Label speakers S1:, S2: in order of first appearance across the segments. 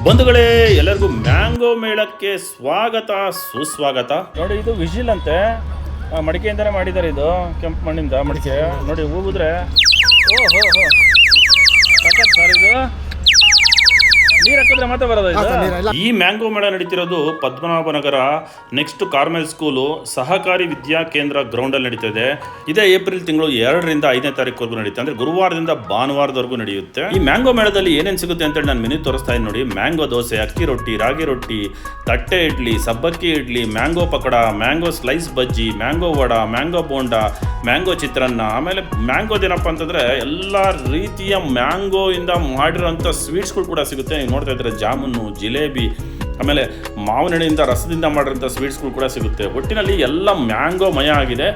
S1: ಬಂಧುಗಳೇ, ಎಲ್ಲರಿಗೂ ಮ್ಯಾಂಗೋ ಮೇಳಕ್ಕೆ ಸ್ವಾಗತ ಸುಸ್ವಾಗತ. ನೋಡಿ, ಇದು ವಿಜಿಲ್ ಅಂತೆ, ಮಡಿಕೆಯಿಂದಲೇ ಮಾಡಿದ್ದಾರೆ. ಇದು ಕೆಂಪು ಮಣ್ಣಿಂದ ಮಡಿಕೆ. ನೋಡಿ, ಊಗಿದ್ರೆ ಓಹೋ ಸಖತ್ ಸರ್. ಇದು ನೀರು ಹಾಕಿದ್ರೆ ಮಾತ್ರ ಬರೋದು. ಈ ಮ್ಯಾಂಗೋ ಮೇಳ ನಡೀತಿರೋದು ಪದ್ಮನಾಭನಗರ ನೆಕ್ಸ್ಟ್ ಕಾರ್ಮೆಲ್ ಸ್ಕೂಲು ಸಹಕಾರಿ ವಿದ್ಯಾ ಕೇಂದ್ರ ಗ್ರೌಂಡಲ್ಲಿ ನಡೀತಿದೆ. ಇದೇ ಏಪ್ರಿಲ್ ತಿಂಗಳು 2ರಿಂದ 5ನೇ ತಾರೀಕುವರೆಗೂ ನಡೆಯುತ್ತೆ. ಅಂದ್ರೆ ಗುರುವಾರದಿಂದ ಭಾನುವಾರದವರೆಗೂ ನಡೆಯುತ್ತೆ. ಈ ಮ್ಯಾಂಗೋ ಮೇಳದಲ್ಲಿ ಏನೇನು ಸಿಗುತ್ತೆ ಅಂತೇಳಿ ನಾನು ಮೆನು ತೋರಿಸ್ತಾ ಇದ್ದೀನಿ ನೋಡಿ. ಮ್ಯಾಂಗೋ ದೋಸೆ, ಅಕ್ಕಿ ರೊಟ್ಟಿ, ರಾಗಿ ರೊಟ್ಟಿ, ತಟ್ಟೆ ಇಡ್ಲಿ, ಸಬ್ಬಕ್ಕಿ idli, mango pakoda, mango slice bajji, mango vada, mango bonda, mango chitranna. ಆಮೇಲೆ ಮ್ಯಾಂಗೋದೇನಪ್ಪ ಅಂತಂದ್ರೆ ಎಲ್ಲ ರೀತಿಯ ಮ್ಯಾಂಗೋ ಇಂದ ಮಾಡಿರೋಂಥ ಸ್ವೀಟ್ಸ್ಗಳು ಕೂಡ ಸಿಗುತ್ತೆ. ನೀವು ನೋಡ್ತಾ ಇದ್ದಾರೆ ಜಾಮೂನು, ಜಿಲೇಬಿ, ಆಮೇಲೆ ಮಾವಿನ ಹಣ್ಣಿಂದ ರಸದಿಂದ ಮಾಡಿರೋಂಥ ಸ್ವೀಟ್ಸ್ಗಳು ಕೂಡ ಸಿಗುತ್ತೆ. ಒಟ್ಟಿನಲ್ಲಿ ಎಲ್ಲ ಮ್ಯಾಂಗೋ ಮಯ ಆಗಿದೆ.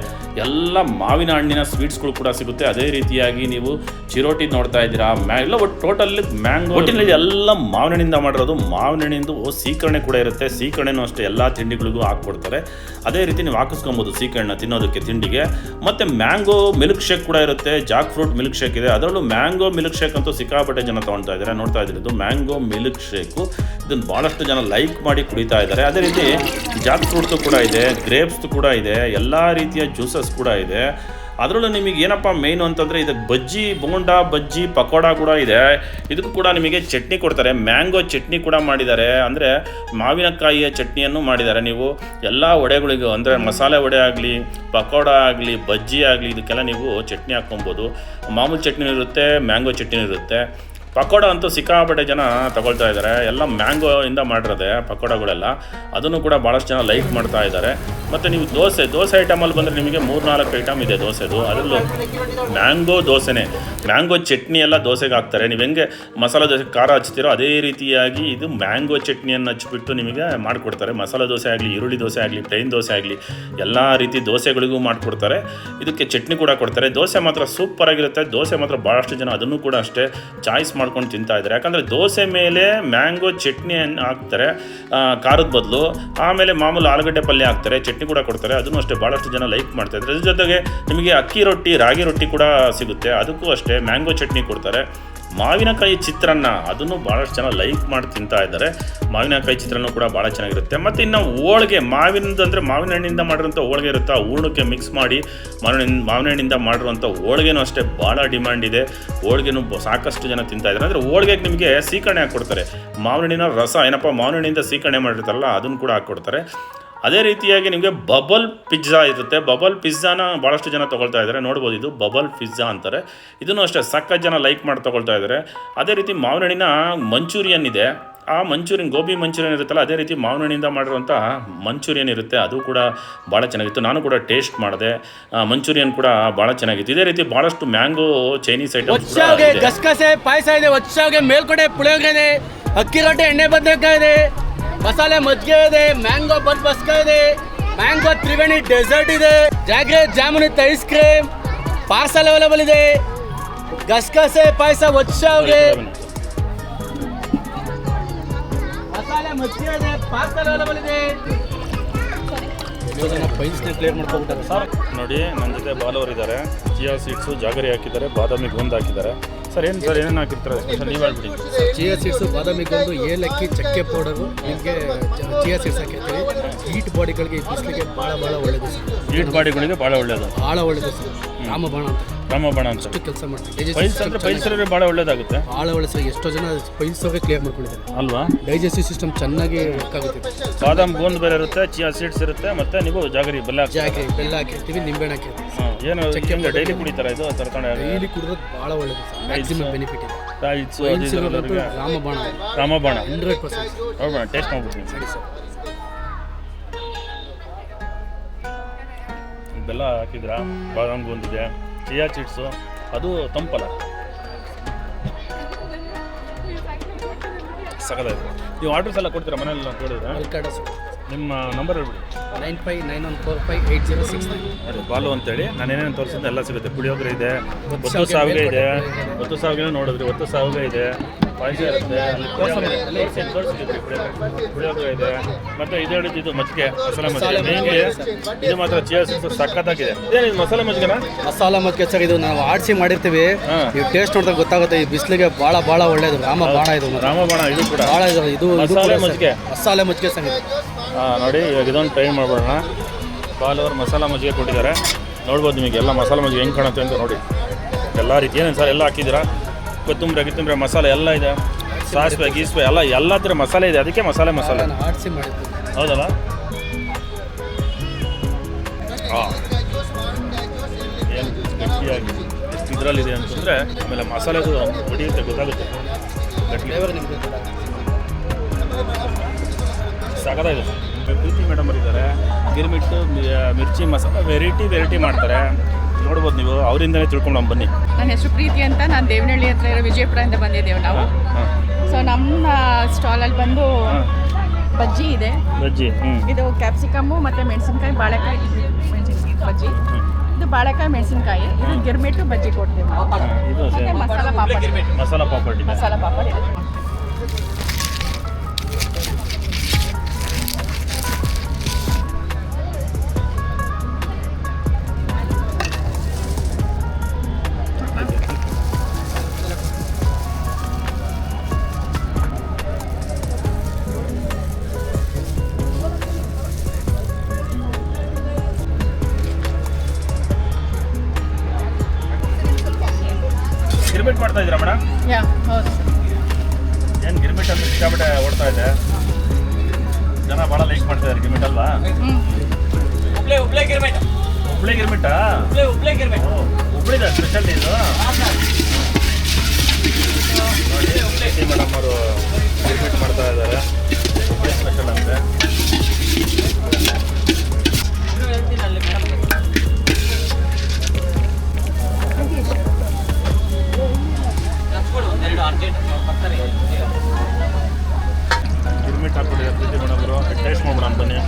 S1: ಎಲ್ಲ ಮಾವಿನ ಹಣ್ಣಿನ ಸ್ವೀಟ್ಸ್ಗಳು ಕೂಡ ಸಿಗುತ್ತೆ. ಅದೇ ರೀತಿಯಾಗಿ ನೀವು ಚಿರೋಟಿ ನೋಡ್ತಾ ಇದ್ದೀರಾ. ಎಲ್ಲ ಒಟ್ಟು ಟೋಟಲ್ಲಿ ಮ್ಯಾಂಗೋ. ಒಟ್ಟಿನಲ್ಲಿ ಎಲ್ಲ ಮಾವಿನ ಹಣ್ಣಿಂದ ಮಾಡಿರೋದು. ಮಾವಿನ ಹಣ್ಣಿಂದು ಸೀಕರಣೆ ಕೂಡ ಇರುತ್ತೆ. ಸೀಕರಣೆನೂ ಅಷ್ಟೇ ಎಲ್ಲ ತಿಂಡಿಗಳಿಗೂ ಹಾಕ್ಕೊಡ್ತಾರೆ. ಅದೇ ರೀತಿ ನೀವು ಹಾಕಿಸ್ಕೊಬೋದು ಸೀಕರಣೆ ತಿನ್ನೋದಕ್ಕೆ ತಿಂಡಿಗೆ. ಮತ್ತು ಮ್ಯಾಂಗೋ ಮಿಲ್ಕ್ ಶೇಕ್ ಕೂಡ ಇರುತ್ತೆ. ಜಾಕ್ ಫ್ರೂಟ್ ಮಿಲ್ಕ್ ಶೇಕ್ ಇದೆ. ಅದರಲ್ಲೂ ಮ್ಯಾಂಗೋ ಮಿಲ್ಕ್ ಶೇಕ್ ಅಂತೂ ಸಿಕ್ಕಾಪಟ್ಟೆ ಜನ ತೊಗೊಳ್ತಾ ಇದ್ದಾರೆ. ನೋಡ್ತಾ ಇದ್ದೀರಿ, ಇದು ಮ್ಯಾಂಗೋ ಮಿಲ್ಕ್ ಶೇಕು. ಇದನ್ನು ಭಾಳಷ್ಟು ಜನ ಲೈಕ್ ಮಾಡಿ ಕುಡಿತಾ ಇದ್ದಾರೆ. ಅದೇ ರೀತಿ ಜಾಕ್ ಫ್ರೂಟ್ದು ಕೂಡ ಇದೆ, ಗ್ರೇಪ್ಸ್ದು ಕೂಡ ಇದೆ, ಎಲ್ಲ ರೀತಿಯ ಜ್ಯೂಸಸ್ ಕೂಡ ಇದೆ. ಅದರಲ್ಲೂ ನಿಮಗೆ ಏನಪ್ಪ ಮೇಯ್ನು ಅಂತಂದರೆ ಇದಕ್ಕೆ ಬಜ್ಜಿ, ಬೋಂಡ, ಬಜ್ಜಿ, ಪಕೋಡ ಕೂಡ ಇದೆ. ಇದಕ್ಕೂ ಕೂಡ ನಿಮಗೆ ಚಟ್ನಿ ಕೊಡ್ತಾರೆ. ಮ್ಯಾಂಗೋ ಚಟ್ನಿ ಕೂಡ ಮಾಡಿದ್ದಾರೆ. ಅಂದರೆ ಮಾವಿನಕಾಯಿಯ ಚಟ್ನಿಯನ್ನು ಮಾಡಿದ್ದಾರೆ. ನೀವು ಎಲ್ಲ ವಡೆಗಳಿಗೂ ಅಂದರೆ ಮಸಾಲೆ ವಡೆ ಆಗಲಿ, ಪಕೋಡ ಆಗಲಿ, ಬಜ್ಜಿ ಆಗಲಿ, ಇದಕ್ಕೆಲ್ಲ ನೀವು ಚಟ್ನಿ ಹಾಕ್ಕೊಬೋದು. ಮಾಮೂಲು ಚಟ್ನಿ ಇರುತ್ತೆ, ಮ್ಯಾಂಗೋ ಚಟ್ನಿ ಇರುತ್ತೆ. ಪಕೋಡ ಅಂತೂ ಸಿಕ್ಕಾಪಟ್ಟೆ ಜನ ತಗೊಳ್ತಾ ಇದ್ದಾರೆ. ಎಲ್ಲ ಮ್ಯಾಂಗೋ ಇಂದ ಮಾಡಿರೋದೆ ಪಕೋಡಗಳೆಲ್ಲ. ಅದನ್ನು ಕೂಡ ಭಾಳಷ್ಟು ಜನ ಲೈಕ್ ಮಾಡ್ತಾ ಇದ್ದಾರೆ. ಮತ್ತು ನೀವು ದೋಸೆ ಐಟಮಲ್ಲಿ ಬಂದರೆ ನಿಮಗೆ 3-4 ಐಟಮ್ ಇದೆ ದೋಸೆದು. ಅದರಲ್ಲೂ ಮ್ಯಾಂಗೋ ದೋಸೆನೇ, ಮ್ಯಾಂಗೋ ಚಟ್ನಿ ಎಲ್ಲ ದೋಸೆಗೆ ಹಾಕ್ತಾರೆ. ನೀವು ಹೆಂಗೆ ಮಸಾಲೆ ದೋಸೆ ಖಾರ ಹಚ್ತೀರೋ ಅದೇ ರೀತಿಯಾಗಿ ಇದು ಮ್ಯಾಂಗೋ ಚಟ್ನಿಯನ್ನು ಹಚ್ಚಿಬಿಟ್ಟು ನಿಮಗೆ ಮಾಡಿಕೊಡ್ತಾರೆ. ಮಸಾಲೆ ದೋಸೆ ಆಗಲಿ, ಈರುಳ್ಳಿ ದೋಸೆ ಆಗಲಿ, ಪ್ಲೇನ್ ದೋಸೆ ಆಗಲಿ, ಎಲ್ಲ ರೀತಿ ದೋಸೆಗಳಿಗೂ ಮಾಡಿಕೊಡ್ತಾರೆ. ಇದಕ್ಕೆ ಚಟ್ನಿ ಕೂಡ ಕೊಡ್ತಾರೆ. ದೋಸೆ ಮಾತ್ರ ಸೂಪರಾಗಿರುತ್ತೆ. ದೋಸೆ ಮಾತ್ರ ಭಾಳಷ್ಟು ಜನ ಅದನ್ನು ಕೂಡ ಅಷ್ಟೇ ಚಾಯ್ಸ್ ಮಾಡ್ಕೊಂಡು ತಿಂತಾ ಇದ್ದಾರೆ. ಯಾಕಂದರೆ ದೋಸೆ ಮೇಲೆ ಮ್ಯಾಂಗೋ ಚಟ್ನಿಯನ್ನು ಹಾಕ್ತಾರೆ ಖಾರದ ಬದಲು. ಆಮೇಲೆ ಮಾಮೂಲು ಆಲೂಗಡ್ಡೆ ಪಲ್ಯ ಹಾಕ್ತಾರೆ, ಚಟ್ನಿ ಕೂಡ ಕೊಡ್ತಾರೆ. ಅದನ್ನು ಅಷ್ಟೇ ಭಾಳಷ್ಟು ಜನ ಲೈಕ್ ಮಾಡ್ತಾ ಇದ್ದಾರೆ. ಅದ್ರ ಜೊತೆಗೆ ನಿಮಗೆ ಅಕ್ಕಿ ರೊಟ್ಟಿ, ರಾಗಿ ರೊಟ್ಟಿ ಕೂಡ ಸಿಗುತ್ತೆ. ಅದಕ್ಕೂ ಅಷ್ಟೇ ಮ್ಯಾಂಗೋ ಚಟ್ನಿ ಕೊಡ್ತಾರೆ. ಮಾವಿನಕಾಯಿ ಚಿತ್ರಾನ್ನ, ಅದನ್ನು ಭಾಳಷ್ಟು ಜನ ಲೈಕ್ ಮಾಡಿ ತಿಂತಾ ಇದ್ದಾರೆ. ಮಾವಿನಕಾಯಿ ಚಿತ್ರಾನ್ನ ಕೂಡ ಭಾಳ ಚೆನ್ನಾಗಿರುತ್ತೆ. ಮತ್ತು ಇನ್ನು ಹೋಳಿಗೆ, ಮಾವಿನದಂದರೆ ಮಾವಿನ ಹಣ್ಣಿಂದ ಮಾಡಿರೋಂಥ ಹೋಳಿಗೆ ಇರುತ್ತೆ. ಆ ಹೂರ್ಣಕ್ಕೆ ಮಿಕ್ಸ್ ಮಾಡಿ ಮಾವಿನ ಹಣ್ಣಿಂದ ಮಾಡಿರುವಂಥ ಹೋಳಿಗೆನೂ ಅಷ್ಟೇ ಭಾಳ ಡಿಮ್ಯಾಂಡ್ ಇದೆ. ಹೋಳಿಗೆನೂ ಸಾಕಷ್ಟು ಜನ ತಿಂತಾ ಇದ್ದಾರೆ. ಅಂದರೆ ಹೋಳಿಗೆಗೆ ನಿಮಗೆ ಸೀಕರಣೆ ಹಾಕ್ಕೊಡ್ತಾರೆ. ಮಾವಿನ ಹಣ್ಣಿನ ರಸ ಏನಪ್ಪ ಮಾವಿನ ಹಣ್ಣಿಂದ ಸೀಕರಣೆ ಮಾಡಿರ್ತಾರಲ್ಲ ಅದನ್ನು ಕೂಡ ಹಾಕ್ಕೊಡ್ತಾರೆ. ಅದೇ ರೀತಿಯಾಗಿ ನಿಮಗೆ ಬಬಲ್ ಪಿಜ್ಜಾ ಇರುತ್ತೆ. ಬಬಲ್ ಪಿಜ್ಜಾನ ಭಾಳಷ್ಟು ಜನ ತೊಗೊಳ್ತಾ ಇದ್ದಾರೆ. ನೋಡ್ಬೋದು, ಇದು ಬಬಲ್ ಪಿಜ್ಜಾ ಅಂತಾರೆ. ಇದನ್ನು ಅಷ್ಟೇ ಸಖತ್ ಜನ ಲೈಕ್ ಮಾಡಿ ತೊಗೊಳ್ತಾ ಇದ್ದಾರೆ. ಅದೇ ರೀತಿ ಮಾವಿನ ಹಣ್ಣಿನ ಮಂಚೂರಿಯನ್ ಇದೆ. ಆ ಮಂಚೂರಿಯನ್, ಗೋಬಿ ಮಂಚೂರಿಯನ್ ಇರುತ್ತಲ್ಲ, ಅದೇ ರೀತಿ ಮಾವಿನ ಹಣ್ಣಿಂದ ಮಾಡಿರುವಂಥ ಮಂಚೂರಿಯನ್ ಇರುತ್ತೆ. ಅದು ಕೂಡ ಭಾಳ ಚೆನ್ನಾಗಿತ್ತು. ನಾನು ಕೂಡ ಟೇಸ್ಟ್ ಮಾಡಿದೆ. ಮಂಚೂರಿಯನ್ ಕೂಡ ಭಾಳ ಚೆನ್ನಾಗಿತ್ತು. ಇದೇ ರೀತಿ ಭಾಳಷ್ಟು ಮ್ಯಾಂಗೋ ಚೈನೀಸ್ ಐಟಮ್ಸ್ ಕೂಡ ಇದೆ.
S2: ಗಸಗಸೆ ಪಾಯಸ ಇದೆ, ಒಚ್ಚಾಗೆ ಮೇಲ್ಗಡೆ ಪುಳಿಯೋಗರೆ ಇದೆ, ಅಕ್ಕಿ ರೊಟ್ಟಿ, ಎಣ್ಣೆ ಬದನೆಕಾಯಿ ಇದೆ, ಮಸಾಲೆ ಮಜ್ಜಿಗೆ ಇದೆ, ಮ್ಯಾಂಗೋ ಬಸ್ಕ ಇದೆ, ಮ್ಯಾಂಗೋ ತ್ರಿವೇಣಿ ಡೆಸರ್ಟ್ ಇದೆ, ಜಾಗ್ರೆ jamun with ice cream parcel available ಇದೆ. ಗಸಗಸೆ ಪಾಯಸ, ಒಚ್ಚಾಗೆ, ಮಸಾಲೆ ಮಜ್ಜಿಗೆ ಇದೆ, ಪಾರ್ಸಲ್ ಅವೈಲೇಬಲ್ ಇದೆ. ಕ್ಲಿಯರ್ ಮಾಡ್ಕೊಬಿಟ್ಟಾರೆ
S1: ಸರ್. ನೋಡಿ, ನನ್ನ ಜೊತೆ ಬಾಲವರು ಇದ್ದಾರೆ. ಚಿಯಾ ಸೀಡ್ಸು, ಜಾಗರಿ ಹಾಕಿದ್ದಾರೆ, ಬಾದಾಮಿ ಗೋಂದ್ ಹಾಕಿದ್ದಾರೆ. ಸರ್ ಏನೇನು ಹಾಕಿರ್ತಾರೆ ಸ್ಪೆಷಲ್ ನೀವು ಹೇಳ್ಬಿಡಿ.
S2: ಚಿಯಾ ಸೀಡ್ಸು, ಬಾದಾಮಿ ಗೋಂದು, ಏಲಕ್ಕಿ, ಚಕ್ಕೆ ಪೌಡರು, ನಿಮಗೆ ಚಿಯಾ ಸೀಡ್ಸ್ ಹಾಕಿರ್ತೀವಿ. ಹೀಟ್ ಬಾಡಿಗಳಿಗೆ, ಬಿಸಿಲಿಗೆ ಭಾಳ ಒಳ್ಳೆಯದು ಸರ್.
S1: ಹೀಟ್ ಬಾಡಿಗಳಿಗೆ ಭಾಳ ಒಳ್ಳೆಯದು ಸರ್. ರಾಮಬಾಣ ಅಂತ
S2: ಕೆಲಸ ಮಾಡ್ತೀವಿ.
S1: ಪೈಲ್ಸ್ ಭಾಳ ಒಳ್ಳೇದಾಗುತ್ತೆ.
S2: ಭಾಳ ಒಳ್ಳೆ ಸರ್. ಎಷ್ಟೋ ಜನ ಪೈಲ್ಸ್ ಅವರೇ ಕ್ಲಿಯರ್ ಮಾಡ್ಕೊಂಡಿದ್ದಾರೆ
S1: ಅಲ್ವಾ.
S2: ಡೈಜೆಸ್ಟಿವ್ ಸಿಸ್ಟಮ್ ಚೆನ್ನಾಗಿ ವರ್ಕ್ ಆಗುತ್ತೆ.
S1: ಬಾದಾಮ್ ಗೋಂದ್ ಬೇರೆ ಇರುತ್ತೆ, ಚಿಯಾ ಸೀಡ್ಸ್ ಇರುತ್ತೆ, ಮತ್ತು ನೀವು ಜಾಗರಿ ಬೆಲ್ಲ
S2: ಹಾಕಿರ್ತೀವಿ, ನಿಂಬೆಹಣ್ಣು ಹಾಕಿರ್ತೀವಿ.
S1: ಏನು ಚಕ್ಕೆ ಡೈಲಿ ಕುಡಿತಾರೆ ಇದು ತರ್ಕೊಂಡು
S2: ಡೈಲಿ ಕುಡಿದ್ರೆ ಭಾಳ ಒಳ್ಳೆಯದು ಸರ್. ಮ್ಯಾಕ್ಸಿಮಮ್ ಬೆನಿಫಿಟ್ ಇದೆ. ರಾಮಬಾಣ 100%
S1: ಟೇಸ್ಟ್ ಮಾಡ್ಬಿಡ್ತೀನಿ.
S2: ಸರಿ ಸರ್.
S1: ಬೆಲ್ಲ ಹಾಕಿದ್ರಾ, ಬಾದಾಮ್ ಗೋಂದಿದೆ, ಚಿಯಾ ಸೀಡ್ಸು, ಅದು ತಂಪಲ್ಲ, ಸಗದಾಯಿತು. ನೀವು ಆರ್ಡರ್ಸ್ ಎಲ್ಲ ಕೊಡ್ತೀರಾ ಮನೆಯಲ್ಲ ಕೇಳಿದ್ರೆ? ನಿಮ್ಮ ನಂಬರ್ ಹೇಳ್ಬಿಡಿ.
S2: 9591458069.
S1: ನೋಡಿ, ಬಾಲು ಅಂತೇಳಿ ನಾನು ಏನೇನು ತೋರಿಸಿದ್ರೆ ಎಲ್ಲ ಸಿಗುತ್ತೆ. ಪುಳಿಯೋಗರೆ ಇದೆ, ಒತ್ತು ಸಾವಿಗೆ ಇದೆ, ಒತ್ತು ಸಾವಿಗೆ ನೋಡಿದ್ರಿ, ಒತ್ತು ಸಾವಿಗೆ ಇದೆ, ಪಾಯಸ ಇರುತ್ತೆ, ಪುಳಿಯೋಗರೆ ಇದೆ, ಮತ್ತೆ ಇದು ಹೇಳಿದ್ದು ಇದು ಮಜ್ಜಿಗೆ, ಮಸಾಲೆ ಮಜ್ಜಿಗೆ ಮೇನ್ಲಿ ಇದು ಮಾತ್ರ ಚೇರ್ಸ್ ಸಖತ್ತಾಗಿದೆ. ಏನಿದು ಮಸಾಲೆ ಮಜ್ಜಿಗೆನಾ?
S2: ಮಸಾಲ ಮಜ್ಜಿಗೆ ಸರ್, ಇದು ನಾವು ಆಡಿಸಿ ಮಾಡಿರ್ತೀವಿ. ನೀವು ಟೇಸ್ಟ್ ನೋಡಿದಾಗ ಗೊತ್ತಾಗುತ್ತೆ. ಈ ಬಿಸಿಲಿಗೆ ಭಾಳ ಒಳ್ಳೇದು. ರಾಮಬಾಣ ಇದು
S1: ಇದು ಕೂಡ
S2: ಭಾಳ ಇದು
S1: ಮಸಾಲೆ ಮಜ್ಜಿಗೆ.
S2: ಮಸಾಲೆ ಮಜ್ಜಿಗೆ ಸರ್ ಇದು.
S1: ನೋಡಿ ಇವಾಗ ಇದೊಂದು ಟ್ರೈ ಮಾಡ್ಬೋಣ. ಬಾಲ್ ಅವರು ಮಸಾಲ ಮಜ್ಜಿಗೆ ಕೊಟ್ಟಿದ್ದಾರೆ. ನೋಡ್ಬೋದು ನಿಮಗೆ ಎಲ್ಲ ಮಸಾಲೆ ಮಜ್ಜಿಗೆ ಹೆಂಗೆ ಕಾಣುತ್ತೆ ಅಂತ ನೋಡಿ. ಎಲ್ಲ ರೀತಿ ಏನೇನು ಸರ್ ಎಲ್ಲ ಹಾಕಿದ್ದೀರಾ, ಕೊತ್ತಂಬರಿ ಮಸಾಲೆ ಎಲ್ಲ ಇದೆ, ಸಾಸಿವೆ ಗೀಸಿವೆ ಎಲ್ಲ ಥರ ಮಸಾಲೆ ಇದೆ. ಅದಕ್ಕೆ ಮಸಾಲೆ
S2: ಆಡಿಸಿ ಮಾಡಿರ್ತೀವಿ.
S1: ಹೌದಲ್ಲ? ಏನು ಗಟ್ಟಿಯಾಗಿ ಎಷ್ಟು ಇದರಲ್ಲಿದೆ ಅಂತಂದರೆ ಆಮೇಲೆ ಮಸಾಲೆದು ಹೊಡಿಯುತ್ತೆ, ಗೊತ್ತಾಗುತ್ತೆ. ಸಾಕಾಗಿದೆ. ಪ್ರೀತಿ ಮೇಡಮ್ ಅವರಿದ್ದಾರೆ, ಗಿರ್ಮಿಟ್ಟು ಮಿರ್ಚಿ ಮಸಾಲ ವೆರೈಟಿ ಮಾಡ್ತಾರೆ. ನೋಡ್ಬೋದು ನೀವು, ಅವರಿಂದನೇ ತಿಳ್ಕೊಂಡು ನಾವು ಬನ್ನಿ.
S3: ನನ್ನ ಹೆಸರು ಪ್ರೀತಿ ಅಂತ, ನಾನು ದೇವನಹಳ್ಳಿ ಹತ್ರ ಇರೋ ವಿಜಯಪುರದಿಂದ ಬಂದಿದ್ದೇವೆ ನಾವು. ಸೊ ನಮ್ಮ ಸ್ಟಾಲಲ್ಲಿ ಬಂದು ಬಜ್ಜಿ ಇದೆ. ಇದು ಕ್ಯಾಪ್ಸಿಕಮ್ಮು ಮತ್ತು ಮೆಣಸಿನ್ಕಾಯಿ, ಬಾಳೆಕಾಯಿ ಮೆಣಸಿನ್ಕಾಯಿ ಬಜ್ಜಿ. ಇದು ಬಾಳೆಕಾಯಿ ಮೆಣಸಿನ್ಕಾಯಿ, ಇದು ಗಿರ್ಮಿಟ್ಟು ಬಜ್ಜಿ ಕೊಡ್ತೀವಿ. ಮತ್ತು ಮಸಾಲ ಪಾಪಡ್ ಇದೆ.
S1: ಗಿರ್ಮಿಟ್ ಮಾಡ್ತಾ ಇದ್ದೀರಾ ಮೇಡಮ್?
S3: ಹೌದು.
S1: ಏನು ಗಿರ್ಮಿಟ್ ಅಂತ ಸಿಕ್ಕಾಪಟ್ಟೆ ಓಡ್ತಾ ಇದೆ, ಜನ ಭಾಳ ಲೈಕ್ ಮಾಡ್ತಾ ಇದ್ದಾರೆ ಗಿರ್ಮಿಟ್ ಅಲ್ವಾ? ಹುಬ್ಳಿ ಗಿರ್ಮಿಟ್ಟಾ? ಹುಬ್ಳಿದ ಸ್ಪೆಷಲ್ ಇದು ನೋಡಿ. ಮೇಡಮ್ ಅವರು ಗಿರ್ಮಿಟ್ ಮಾಡ್ತಾ ಇದ್ದಾರೆ, ಹುಬ್ಳಿ ಸ್ಪೆಷಲ್ ಅಂತೆ. ಗಿರ್ಮಿಟ್ ಹಾಕ್ಬಿಟ್ಟಿದೆ ಪ್ರೀತಿ ಮೇಡಮ್ ಅವರು. ಟೇಸ್ಟ್ ಮಾಡ್ಬಿಡೋಣ ಬನ್ನಿ.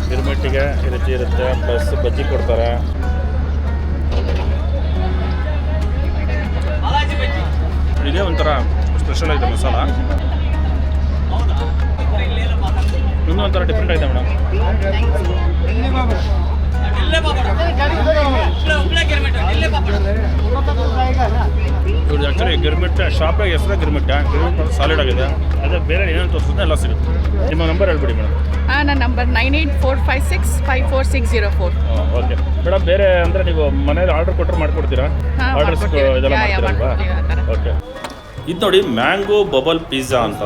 S1: ಗಿರ್ಮಿಟ್ಟಿಗೆ ಈ ರೀತಿ ಇರುತ್ತೆ, ಪ್ಲಸ್ ಬಜ್ಜಿ ಕೊಡ್ತಾರೆ. ಇದೇ ಒಂಥರ ಸ್ಪೆಷಲ್ ಆಗಿದೆ ಮಸಾಲ, ಇನ್ನೂ ಒಂಥರ ಡಿಫ್ರೆಂಟ್ ಆಗಿದೆ ಮೇಡಮ್. ಇವ್ರದ್ದು ಆ್ಯಕ್ಚುಲಿ ಗಿರ್ಮಿಟ್ ಶಾಪಿಗೆ ಹೆಸರು ಗಿರ್ಮಿಟ್ ಸಾಲಿಡ್ ಆಗಿದೆ. ಅದೇ ಬೇರೆ ಏನೇನು ತೋರಿಸಿದ್ರೆ ಎಲ್ಲ ಸಿಗುತ್ತೆ. ನಿಮ್ಮ ನಂಬರ್ ಹೇಳ್ಬಿಡಿ ಮೇಡಮ್.
S3: ನನ್ನ ನಂಬರ್ 9845654604.
S1: Okay madam. ಬೇರೆ ಅಂದರೆ ನೀವು ಮನೇಲಿ ಆರ್ಡರ್ ಕೊಟ್ಟರೆ ಮಾಡಿಕೊಡ್ತೀರಾ? ಆರ್ಡರ್ಸ್ ಇದೆಲ್ಲ ಮಾಡ್ತೀರಲ್ವಾ? ಓಕೆ. ಇದು ನೋಡಿ ಮ್ಯಾಂಗೋ ಬಬಲ್ ಪಿಜ್ಜಾ ಅಂತ.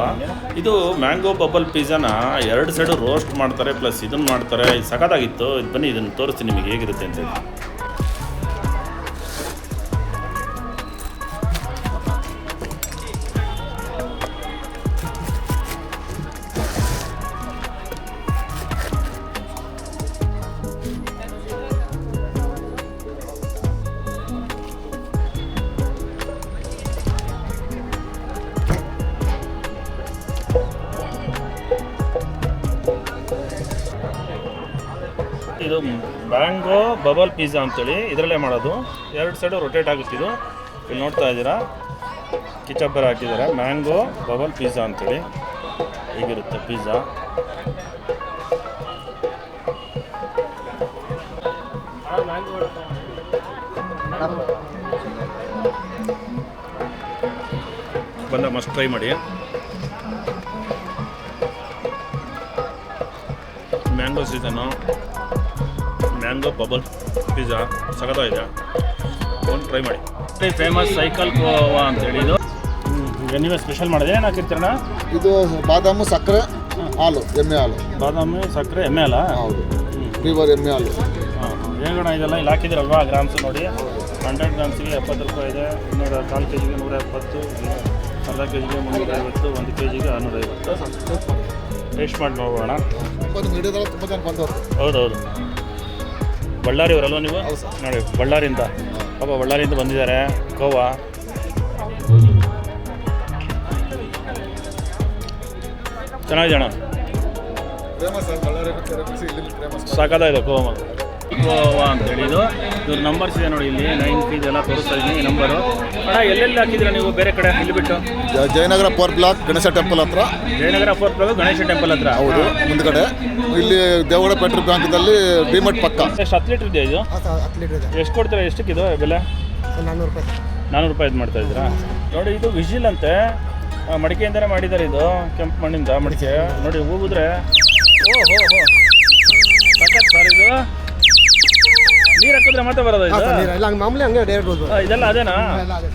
S1: ಇದು ಮ್ಯಾಂಗೋ ಬಬಲ್ ಪಿಜ್ಜಾನ 2 ಸೈಡು ರೋಸ್ಟ್ ಮಾಡ್ತಾರೆ, ಪ್ಲಸ್ ಇದನ್ನು ಮಾಡ್ತಾರೆ. ಇದು ಸಖತ್ತಾಗಿತ್ತು. ಇದು ಬನ್ನಿ ಇದನ್ನು ತೋರಿಸ್ತೀನಿ ನಿಮಗೆ ಹೇಗಿರುತ್ತೆ ಅಂತ. ಇದು ಮ್ಯಾಂಗೋ ಬಬಲ್ ಪಿಜ್ಜಾ ಅಂತೇಳಿ ಇದರಲ್ಲೇ ಮಾಡೋದು. 2 ಸೈಡು ರೊಟೇಟ್ ಆಗುತ್ತೆ. ಇದು ಇಲ್ಲಿ ನೋಡ್ತಾ ಇದ್ದೀರಾ, ಕಿಚಪ್ ಬೇರೆ ಹಾಕಿದ್ದಾರೆ. ಮ್ಯಾಂಗೋ ಬಬಲ್ ಪಿಜ್ಜಾ ಅಂತೇಳಿ ಹೀಗಿರುತ್ತೆ ಪಿಜ್ಜಾ. ಬಂದ ಮಸ್ಟ್ ಟ್ರೈ ಮಾಡಿ. Mango season, mango bubble pizza ಸಖತ್ತಾಗಿದೆ, ಒಂದು ಟ್ರೈ ಮಾಡಿ. ಫೇಮಸ್ ಸೈಕಲ್ ಕೋವಾ ಅಂತೇಳಿ ಇದು ನೀವೇ ಸ್ಪೆಷಲ್ ಮಾಡಿದೆ. ಏನು ಹಾಕಿರ್ತೀರಣ್ಣ?
S4: ಇದು ಬಾದಾಮು, ಸಕ್ಕರೆ, ಹಾಲು, ಎಮ್ಮೆ ಹಾಲು.
S1: ಬಾದಾಮಿ, ಸಕ್ಕರೆ, ಎಮ್ಮೆ ಹಾಲ?
S4: ಹೌದು, ಪ್ಯೂರ್ ಎಮ್ಮೆ ಹಾಲು.
S1: ಹೇಗೋಣ ಇದೆಲ್ಲ ಇಲ್ಲಿ ಹಾಕಿದಿರಲ್ವಾ? ಗ್ರಾಮ್ಸು ನೋಡಿ, 100 ಗ್ರಾಮ್ಸಿಗೆ 70 ರೂಪಾಯಿ ಇದೆ. 1/4 kgಗೆ 170, ಅರ್ಧ kgಗೆ 350, 1 kgಗೆ 650. ಟೇಸ್ಟ್ ಮಾಡಿ ನೋಡೋಣ.
S4: ತುಂಬ ಜನ ಬಂದವರು.
S1: ಹೌದೌದು. ಬಳ್ಳಾರಿಯವರಲ್ವ ನೀವು? ನೋಡಿ ಬಳ್ಳಾರಿಯಿಂದ, ಪಾಪ ಬಳ್ಳಾರಿಯಿಂದ ಬಂದಿದ್ದಾರೆ. ಕೋವಾ ಚೆನ್ನಾಗಿದೆ ಅಣ್ಣ,
S4: ಫೇಮಸ್.
S1: ಸಾಕಾಗಿದೆ ಕೋವಾ. ಗೋವಾ ಅಂತೇಳಿ ಇದು ಇವ್ರ ನಂಬರ್ಸ್ ಇದೆ ನೋಡಿ, ಇಲ್ಲಿ 9 ಇದೆಲ್ಲ ತೋರಿಸ್ತಾ ಇದ್ದೀನಿ ಈ ನಂಬರು. ಅಣ್ಣ ಎಲ್ಲೆಲ್ಲಿ ಹಾಕಿದ್ದೀರಾ ನೀವು ಬೇರೆ ಕಡೆ ಇಲ್ಲಿ ಬಿಟ್ಟು?
S4: ಜಯನಗರ 4 ಬ್ಲಾಕ್ ಗಣೇಶ ಟೆಂಪಲ್ ಹತ್ರ.
S1: ಜಯನಗರ 4 ಬ್ಲಾಕ್ ಗಣೇಶ ಟೆಂಪಲ್ ಹತ್ರ.
S4: ಹೌದು, ಮುಂದ್ಗಡೆ ಇಲ್ಲಿ ದೇವಗಡ ಪೆಟ್ರೋಲ್ ಬ್ಯಾಂಕ್ದಲ್ಲಿ ಡಿಮಟ್ ಪಕ್ಕ.
S1: ಎಷ್ಟು 10 ಲೀಟ್ರ್ ಇದೆಯಾ ಇದು?
S5: 10 ಲೀಟರ್ ಇದೆ.
S1: ಎಷ್ಟು ಕೊಡ್ತೀರಾ? ಎಷ್ಟಕ್ಕಿದು ಬೆಲೆ?
S5: 400 ರೂಪಾಯಿ.
S1: 400 ರೂಪಾಯಿ ಮಾಡ್ತಾ ಇದ್ದೀರಾ? ನೋಡಿ ಇದು ವಿಜಿಲ್ ಅಂತೆ, ಮಡಿಕೆಯಿಂದನೇ ಮಾಡಿದ್ದಾರೆ ಇದು, ಕೆಂಪು ಮಣ್ಣಿಂದ ಮಡಿಕೆ. ನೋಡಿ ಹೋಗಿದ್ರೆ ಸಖತ್ ಸರ್ ಇದು. ನೀರು ಹಾಕಿದ್ರೆ ಮತ್ತೆ ಬರೋದು ಇದು?
S5: ಇಲ್ಲ ಮಾಮೂಲಿ ಹಂಗೆ ಡೈರೆಕ್ಟ್ ಹೋದ್ರು.
S1: ಇದೆಲ್ಲ ಅದೇನಾ?
S5: ಎಲ್ಲ ಅದೇ.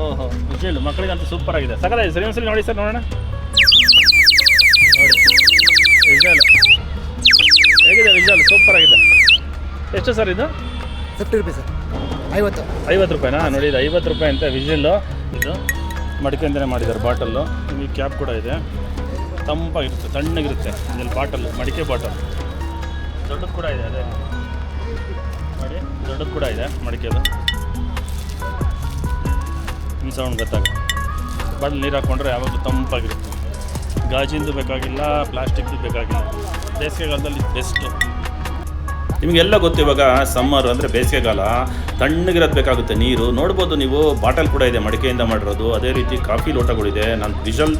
S1: ಓಹೋ, ವಿಜಿಲ್ ಮಕ್ಕಳಿಗಂತೂ ಸೂಪರ್ ಆಗಿದೆ, ಸಖತ್ತಾಗಿದೆ ಸರ್. ಒಂದ್ಸಲಿ ನೋಡಿ ಸರ್, ನೋಡೋಣ. ನೋಡಿ ವಿಜಲ್ ಹೇಗಿದೆ? ವಿಜಲ್ ಸೂಪರ್ ಆಗಿದೆ. ಎಷ್ಟು ಸರ್ ಇದು?
S5: 50 ರೂಪಾಯಿ ಸರ್.
S1: 50 ರೂಪಾಯಿನಾ? ನೋಡಿ ಇದು 50 ರೂಪಾಯಿ ಅಂತ ವಿಜಿಲ್ಲು. ಇದು ಮಡಿಕೆಯಿಂದನೇ ಮಾಡಿದ್ದಾರೆ. ಬಾಟಲ್ಲು ನಿಮಗೆ ಕ್ಯಾಪ್ ಕೂಡ ಇದೆ, ತಂಪಾಗಿರುತ್ತೆ, ತಣ್ಣಗಿರುತ್ತೆ. ಇದರಲ್ಲಿ ಬಾಟಲ್, ಮಡಿಕೆ ಬಾಟಲ್ ದೊಡ್ಡದು ಕೂಡ ಇದೆ. ಅದೇ ನೋಡಿ, ದೊಡ್ಡದು ಕೂಡ ಇದೆ ಮಡಿಕೆದು. ಈ ಸೌಂಡ್ ಗೊತ್ತಾಗುತ್ತೆ. ಬಾಟಲ್ ನೀರು ಹಾಕ್ಕೊಂಡ್ರೆ ಯಾವಾಗಲೂ ತಂಪಾಗಿರುತ್ತೆ. ಗಾಜಿಂದು ಬೇಕಾಗಿಲ್ಲ, ಪ್ಲಾಸ್ಟಿಕ್ದು ಬೇಕಾಗಿಲ್ಲ. ಬೇಸಿಗೆಗಾಲದಲ್ಲಿ ಬೆಸ್ಟು. ನಿಮಗೆಲ್ಲ ಗೊತ್ತು, ಇವಾಗ ಸಮ್ಮರ್ ಅಂದರೆ ಬೇಸಿಗೆಗಾಲ, ತಣ್ಣಗಿರೋದು ಬೇಕಾಗುತ್ತೆ ನೀರು. ನೋಡ್ಬೋದು ನೀವು, ಬಾಟಲ್ ಕೂಡ ಇದೆ ಮಡಿಕೆಯಿಂದ ಮಾಡಿರೋದು. ಅದೇ ರೀತಿ ಕಾಫಿ ಲೋಟಗಳಿದೆ. ನಾನು ವಿಜಲ್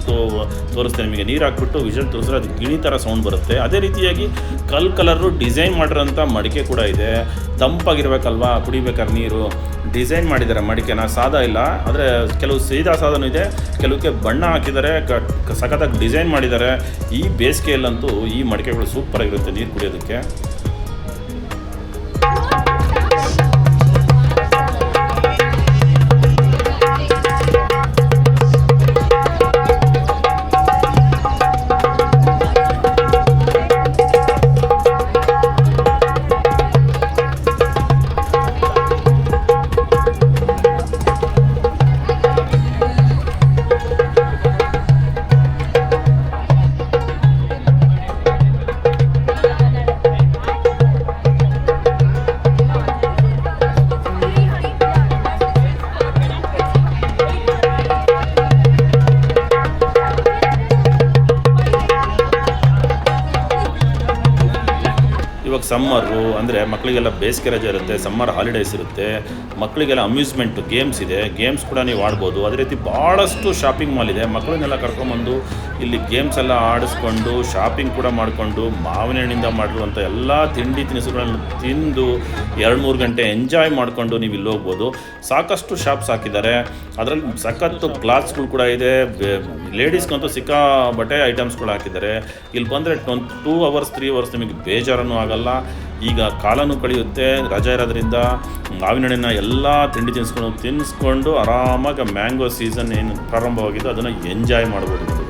S1: ತೋರಿಸ್ತೇನೆ ನಿಮಗೆ. ನೀರು ಹಾಕ್ಬಿಟ್ಟು ವಿಜಲ್ ತೋರಿಸಿದ್ರೆ ಅದು ಗಿಣಿ ಥರ ಸೌಂಡ್ ಬರುತ್ತೆ. ಅದೇ ರೀತಿಯಾಗಿ ಕಲರು ಡಿಸೈನ್ ಮಾಡಿರೋಂಥ ಮಡಿಕೆ ಕೂಡ ಇದೆ. ತಂಪಾಗಿರ್ಬೇಕಲ್ವಾ ಕುಡಿಬೇಕಾದ್ರೆ ನೀರು. ಡಿಸೈನ್ ಮಾಡಿದ್ದಾರೆ ಮಡಿಕೆನ, ಸಾದಾ ಇಲ್ಲ. ಆದರೆ ಕೆಲವು ಸೀದಾ ಸಾದನೂ ಇದೆ, ಕೆಲವಕ್ಕೆ ಬಣ್ಣ ಹಾಕಿದ್ದಾರೆ, ಸಖತ್ತಾಗಿ ಡಿಸೈನ್ ಮಾಡಿದ್ದಾರೆ. ಈ ಬೇಸಿಗೆಯಲ್ಲಂತೂ ಈ ಮಡಿಕೆಗಳು ಸೂಪರಾಗಿರುತ್ತೆ ನೀರು ಕುಡಿಯೋದಕ್ಕೆ. ಇವಾಗ ಸಮ್ಮರು ಅಂದರೆ ಮಕ್ಕಳಿಗೆಲ್ಲ ಬೇಸಿಗೆ ರಜೆ ಇರುತ್ತೆ, ಸಮ್ಮರ್ ಹಾಲಿಡೇಸ್ ಇರುತ್ತೆ, ಮಕ್ಕಳಿಗೆಲ್ಲ ಅಮ್ಯೂಸ್ಮೆಂಟ್ ಗೇಮ್ಸ್ ಇದೆ. ಗೇಮ್ಸ್ ಕೂಡ ನೀವು ಆಡ್ಬೋದು. ಅದೇ ರೀತಿ ಭಾಳಷ್ಟು ಶಾಪಿಂಗ್ ಮಾಲ್ ಇದೆ. ಮಕ್ಕಳನ್ನೆಲ್ಲ ಕರ್ಕೊಂಬಂದು ಇಲ್ಲಿ ಗೇಮ್ಸ್ ಎಲ್ಲ ಆಡಿಸ್ಕೊಂಡು ಶಾಪಿಂಗ್ ಕೂಡ ಮಾಡಿಕೊಂಡು ಮಾವಿನ ಹಣ್ಣಿಂದ ಮಾಡಿರುವಂಥ ಎಲ್ಲ ತಿಂಡಿ ತಿನಿಸುಗಳನ್ನು ತಿಂದು 2-3 ಗಂಟೆ ಎಂಜಾಯ್ ಮಾಡಿಕೊಂಡು ನೀವು ಇಲ್ಲಿ ಹೋಗ್ಬೋದು. ಸಾಕಷ್ಟು ಶಾಪ್ಸ್ ಹಾಕಿದ್ದಾರೆ. ಅದರಲ್ಲಿ ಸಖತ್ತು ಕ್ಲಾತ್ಸ್ಗಳು ಕೂಡ ಇದೆ. ಲೇಡೀಸ್ಗಂತೂ ಸಿಕ್ಕಾಬಟ್ಟೆ ಐಟಮ್ಸ್ಗಳು ಹಾಕಿದ್ದಾರೆ. ಇಲ್ಲಿ ಬಂದರೆ 2 ಅವರ್ಸ್ 3 ಅವರ್ಸ್ ನಿಮಗೆ ಬೇಜಾರನ್ನು ಆಗಲ್ಲ. ಈಗ ಕಾಲನೂ ಕಳೆಯುತ್ತೆ, ರಜೆ ಇರೋದ್ರಿಂದ ಮಾವಿನ ಹಣ್ಣಿನ ಎಲ್ಲ ತಿಂಡಿ ತಿನಿಸ್ಕೊಂಡು ಆರಾಮಾಗಿ ಮ್ಯಾಂಗೋ ಸೀಸನ್ ಏನು ಪ್ರಾರಂಭವಾಗಿದ್ದು ಅದನ್ನು ಎಂಜಾಯ್ ಮಾಡ್ಬೋದು.